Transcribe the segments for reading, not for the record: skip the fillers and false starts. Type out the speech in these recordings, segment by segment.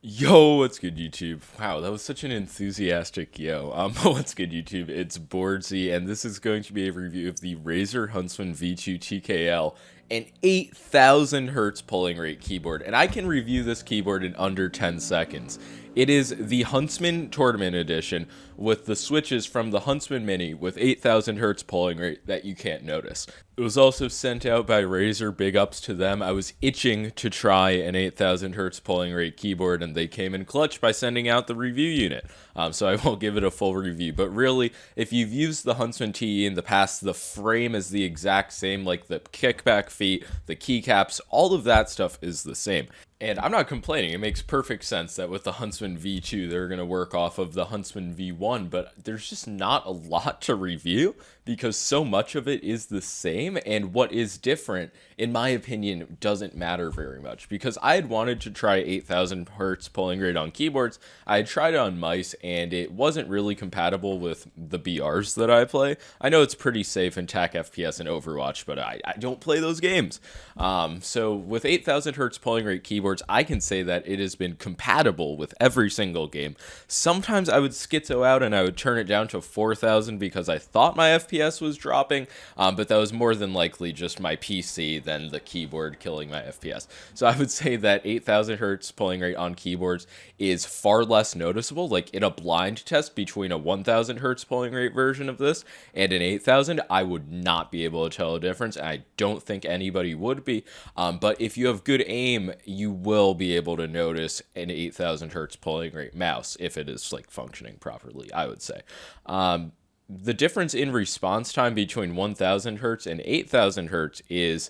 Yo, what's good, YouTube? Wow, that was such an enthusiastic yo. What's good, YouTube? It's boardzy, and this is going to be a review of the Razer Huntsman V2 TKL, an 8,000 hertz polling rate keyboard, and I can review this keyboard in under 10 seconds. It is the Huntsman Tournament Edition with the switches from the Huntsman Mini with 8,000 hertz polling rate that you can't notice. It was also sent out by Razer, big ups to them. I was itching to try an 8,000 hertz polling rate keyboard, and they came in clutch by sending out the review unit. So I won't give it a full review, but really, if you've used the Huntsman TE in the past, the frame is the exact same, like the kickback feet, the keycaps, all of that stuff is the same. And I'm not complaining. It makes perfect sense that with the Huntsman V2, they're going to work off of the Huntsman V1, but there's just not a lot to review because so much of it is the same, and what is different, in my opinion, doesn't matter very much because I had wanted to try 8,000 hertz polling rate on keyboards. I had tried it on mice, and it wasn't really compatible with the BRs that I play. I know it's pretty safe in TAC FPS and Overwatch, but I don't play those games. So with 8,000 hertz polling rate keyboards, I can say that it has been compatible with every single game. Sometimes I would schizo out and I would turn it down to 4,000 because I thought my FPS was dropping, but that was more than likely just my PC than the keyboard killing my FPS. So I would say that 8,000 hertz polling rate on keyboards is far less noticeable. Like in a blind test between a 1,000 hertz polling rate version of this and an 8,000, I would not be able to tell a difference. I don't think anybody would be, but if you have good aim, you will be able to notice an 8,000 hertz polling rate mouse if it is like functioning properly, I would say. The difference in response time between 1,000 hertz and 8,000 hertz is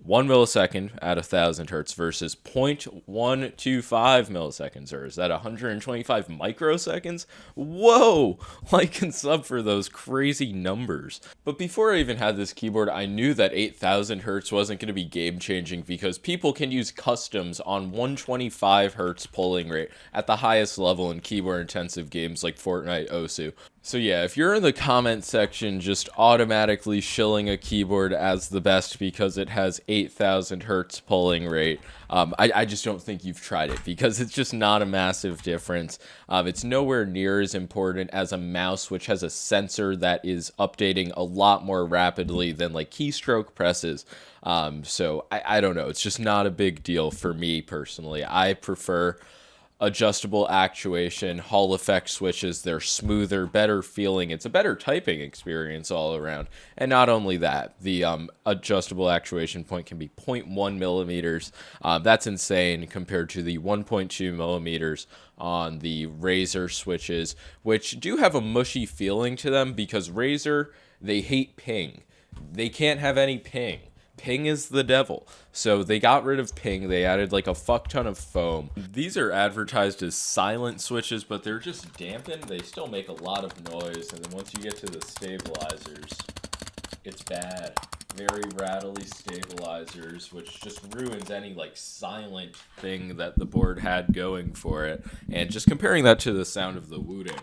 1 millisecond at 1,000 hertz versus 0.125 milliseconds, or is that 125 microseconds? Whoa! Like and sub for those crazy numbers. But before I even had this keyboard, I knew that 8,000 hertz wasn't going to be game-changing because people can use customs on 125 hertz polling rate at the highest level in keyboard-intensive games like Fortnite, Osu. So yeah, if you're in the comment section just automatically shilling a keyboard as the best because it has 8,000 hertz polling rate, I just don't think you've tried it because it's just not a massive difference. It's nowhere near as important as a mouse, which has a sensor that is updating a lot more rapidly than like keystroke presses. So I don't know. It's just not a big deal for me personally. I prefer adjustable actuation, Hall effect switches. They're smoother, better feeling. It's a better typing experience all around. And not only that, the adjustable actuation point can be 0.1 millimeters. That's insane compared to the 1.2 millimeters on the Razer switches, which do have a mushy feeling to them because Razer, they hate ping. They can't have any ping. Ping is the devil. So they got rid of ping. They added like a fuck ton of foam. These are advertised as silent switches, but they're just dampened. They still make a lot of noise. And then once you get to the stabilizers, it's bad. Very rattly stabilizers, which just ruins any like silent thing that the board had going for it. And just comparing that to the sound of the Wooting.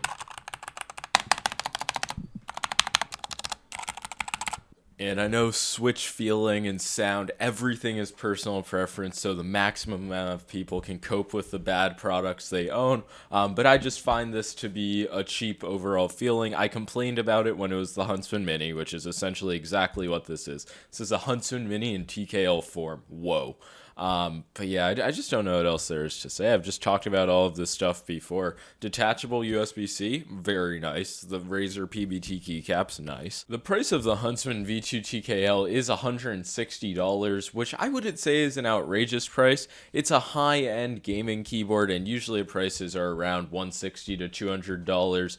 And I know switch feeling and sound, everything is personal preference, so the maximum amount of people can cope with the bad products they own. But I just find this to be a cheap overall feeling. I complained about it when it was the Huntsman Mini, which is essentially exactly what this is. This is a Huntsman Mini in TKL form. Whoa. But yeah, I just don't know what else there is to say. I've just talked about all of this stuff before. Detachable USB-C, very nice. The Razer PBT keycaps, nice. The price of the Huntsman V2 TKL is $160, which I wouldn't say is an outrageous price. It's a high-end gaming keyboard, and usually prices are around $160 to $200.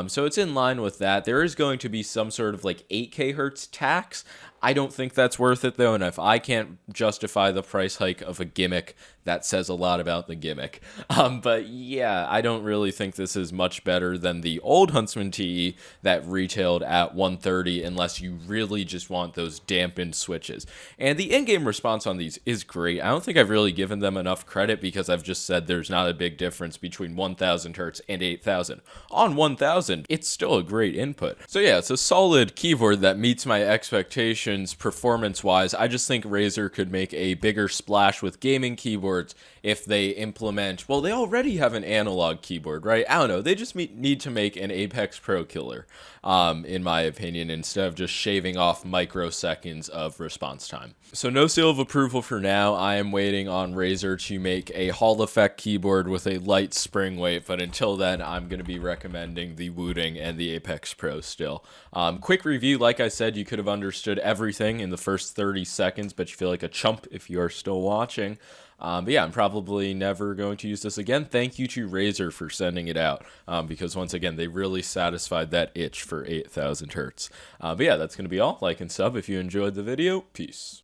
So it's in line with that. There is going to be some sort of like 8K hertz tax. I don't think that's worth it though, and if I can't justify the price hike of a gimmick, that says a lot about the gimmick. But yeah, I don't really think this is much better than the old Huntsman TE that retailed at $130 unless you really just want those dampened switches. And the in-game response on these is great. I don't think I've really given them enough credit because I've just said there's not a big difference between 1,000 hertz and 8,000. On 1,000, it's still a great input. So yeah, it's a solid keyboard that meets my expectations performance-wise. I just think Razer could make a bigger splash with gaming keyboards keyboards if they implement, well, they already have an analog keyboard, right? I don't know. They just need to make an Apex Pro killer, in my opinion, instead of just shaving off microseconds of response time. So no seal of approval for now. I am waiting on Razer to make a Hall effect keyboard with a light spring weight, but until then, I'm going to be recommending the Wooting and the Apex Pro still. Quick review, like I said, you could have understood everything in the first 30 seconds, but you feel like a chump if you are still watching. But yeah, I'm probably never going to use this again. Thank you to Razer for sending it out, because once again, they really satisfied that itch for 8,000 hertz. But yeah, that's going to be all. Like and sub if you enjoyed the video. Peace.